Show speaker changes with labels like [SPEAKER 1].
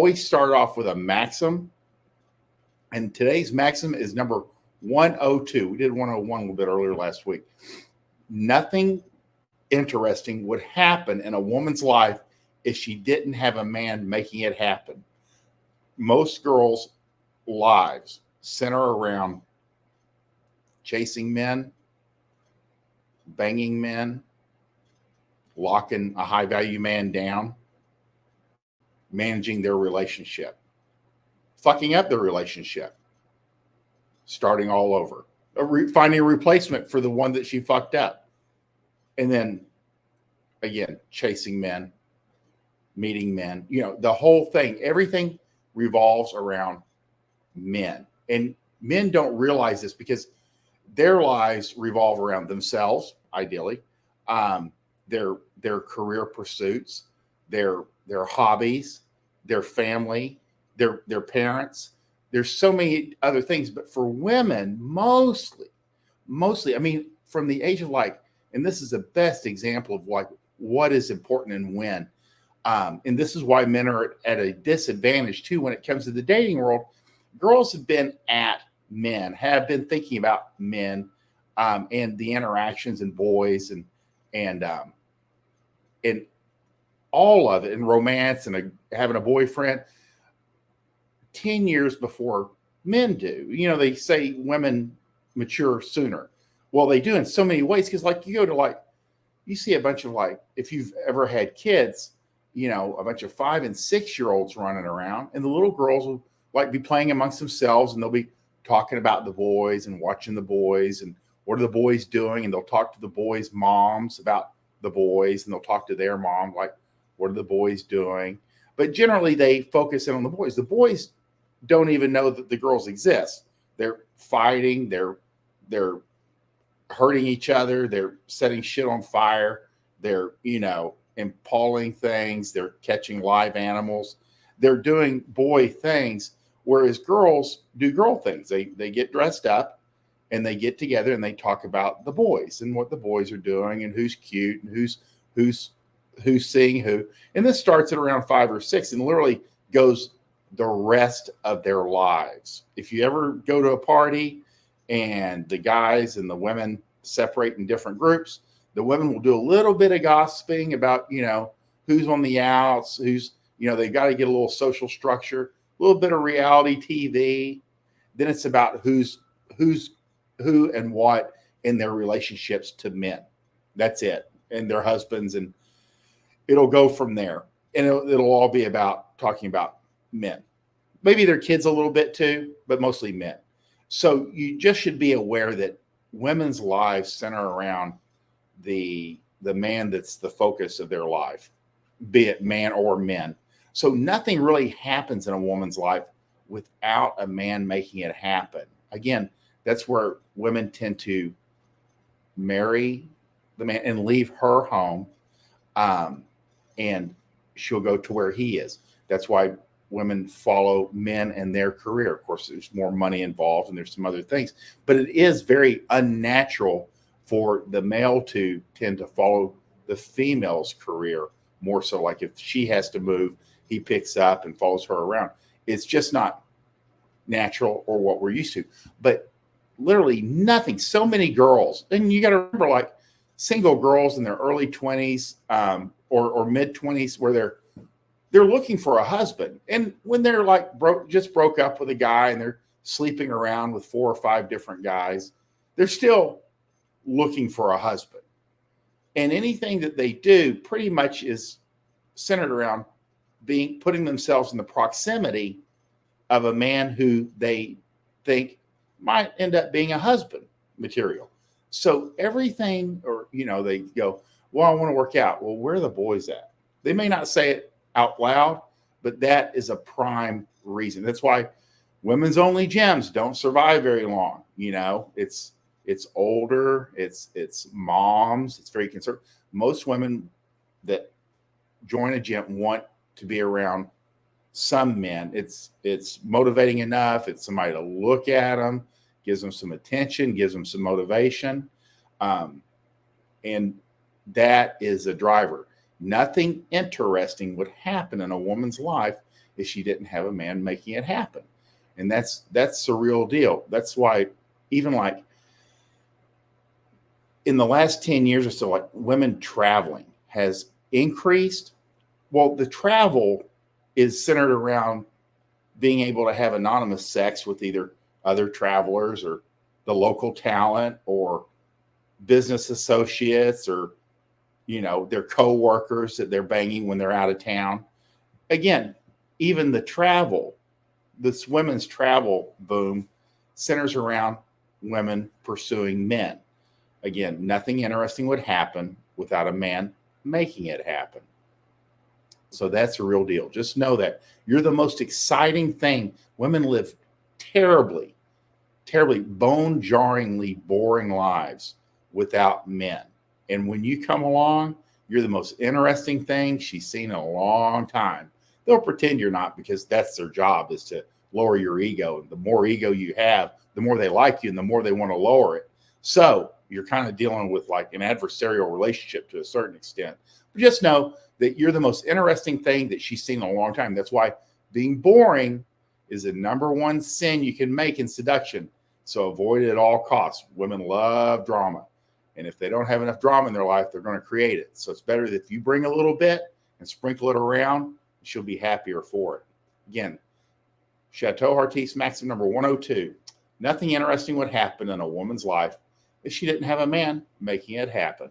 [SPEAKER 1] always start off with a Maxim, and today's Maxim is number 102. We did 101 a little bit earlier last week. Nothing interesting would happen in a woman's life if she didn't have a man making it happen. Most girls' lives center around chasing men, banging men, locking a high value man down, managing their relationship, fucking up their relationship, starting all over, finding a replacement for the one that she fucked up. And then again, chasing men, meeting men, the whole thing, everything revolves around men. And men don't realize this because their lives revolve around themselves, ideally, their career pursuits, their hobbies, their family, their parents. There's so many other things, but for women, mostly, I mean, from the age of and this is the best example of what is important and when. And this is why men are at a disadvantage too when it comes to the dating world. Girls have been at men, have been thinking about men, and the interactions and boys and all of it, and romance and having a boyfriend 10 years before men do. They say women mature sooner. Well, they do in so many ways, because you go to you see a bunch of if you've ever had kids, a bunch of 5 and 6 year olds running around, and the little girls will be playing amongst themselves, and they'll be talking about the boys and watching the boys and what are the boys doing, and they'll talk to the boys' moms about the boys, and they'll talk to their mom what are the boys doing. But generally they focus in on the boys. The boys don't even know that the girls exist. They're fighting, they're hurting each other, they're setting shit on fire, they're impaling things, they're catching live animals, they're doing boy things, whereas girls do girl things. They get dressed up and they get together and they talk about the boys and what the boys are doing and who's cute and who's seeing who. And this starts at around 5 or 6 and literally goes the rest of their lives. If you ever go to a party and the guys and the women separate in different groups, the women will do a little bit of gossiping about, who's on the outs, who's, they've got to get a little social structure, a little bit of reality TV. Then it's about who and what in their relationships to men. That's it. And their husbands, and it'll go from there. And it'll all be about talking about men. Maybe their kids a little bit too, but mostly men. So you just should be aware that women's lives center around the man that's the focus of their life, be it man or men. So nothing really happens in a woman's life without a man making it happen. Again, that's where women tend to marry the man and leave her home, and she'll go to where he is. That's why women follow men and their career. Of course, there's more money involved and there's some other things, but it is very unnatural for the male to tend to follow the female's career more so. If she has to move, he picks up and follows her around. It's just not natural or what we're used to. But literally nothing. So many girls, and you got to remember, single girls in their early 20s or mid 20s, where they're looking for a husband. And when they're just broke up with a guy and they're sleeping around with 4 or 5 different guys, they're still looking for a husband. And anything that they do pretty much is centered around putting themselves in the proximity of a man who they think might end up being a husband material. So everything, or, they go, well, I want to work out. Well, where are the boys at? They may not say it out loud, but that is a prime reason. That's why women's only gyms don't survive very long. It's older, it's moms, it's very conservative. Most women that join a gym want to be around some men. It's motivating enough. It's somebody to look at them, gives them some attention, gives them some motivation. And that is a driver. Nothing interesting would happen in a woman's life if she didn't have a man making it happen. And that's the real deal. That's why even like in the last 10 years or so, like women traveling has increased. Well, the travel is centered around being able to have anonymous sex with either other travelers or the local talent or business associates or, their co-workers that they're banging when they're out of town. Again, even the travel, this women's travel boom centers around women pursuing men. Again, nothing interesting would happen without a man making it happen. So that's a real deal. Just know that you're the most exciting thing. Women live terribly, terribly bone-jarringly boring lives without men. And when you come along, you're the most interesting thing she's seen in a long time. They'll pretend you're not because that's their job, is to lower your ego. And the more ego you have, the more they like you and the more they want to lower it. So you're kind of dealing with like an adversarial relationship to a certain extent. But just know that you're the most interesting thing that she's seen in a long time. That's why being boring is the number one sin you can make in seduction. So avoid it at all costs. Women love drama. And if they don't have enough drama in their life, they're going to create it. So it's better that if you bring a little bit and sprinkle it around, she'll be happier for it. Again, Chateau Heartiste, Maxim number 102. Nothing interesting would happen in a woman's life if she didn't have a man making it happen.